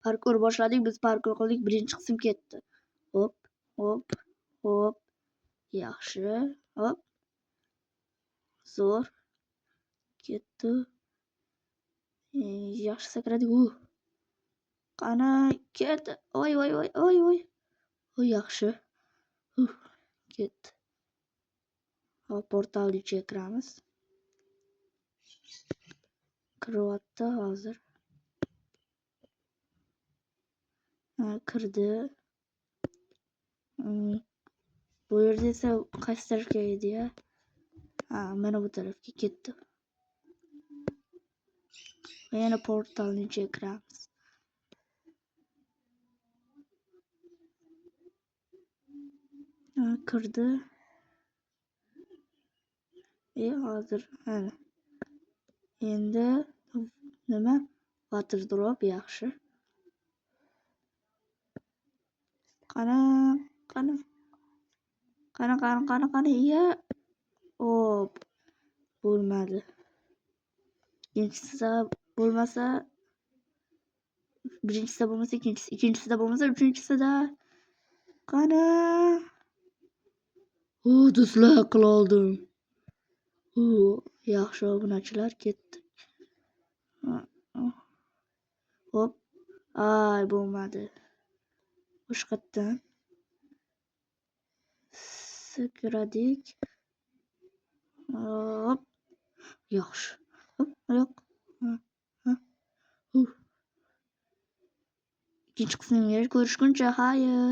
Parkur boshladik. Biz parkur qildik. Birinchi qism ketdi. Hop, hop, hop. Yaxshi. Hop. Zo'r. Ketdi. Yaxshi sakradik. Qani ketdi. Voy. Yaxshi. Ketdi. Hop, portalni chekiramiz. Kiryapti hozir. Kirdi. Bu yerda esa qaysi tarafga edi-ya? Mana bu tarafga ketdi. Yana portalni chekiramiz. Kirdi. Hozir endi nima? Water drop yaxshi. Qani. Iya. Hop. Bo'lmadi. Ikkinchisida bo'lmasa, birinchisida bo'lmasa, ikkinchisida bo'lmasa, uchinchisida. Qani. Dislike qildim. Yaxshi, obunachilar ketdi. Hop. Bo'lmadi. Boshqatdan sakradik. Hop. Yaxshi. Hop, oyoq. Ikkinchi qismga ko'rishguncha, xayr.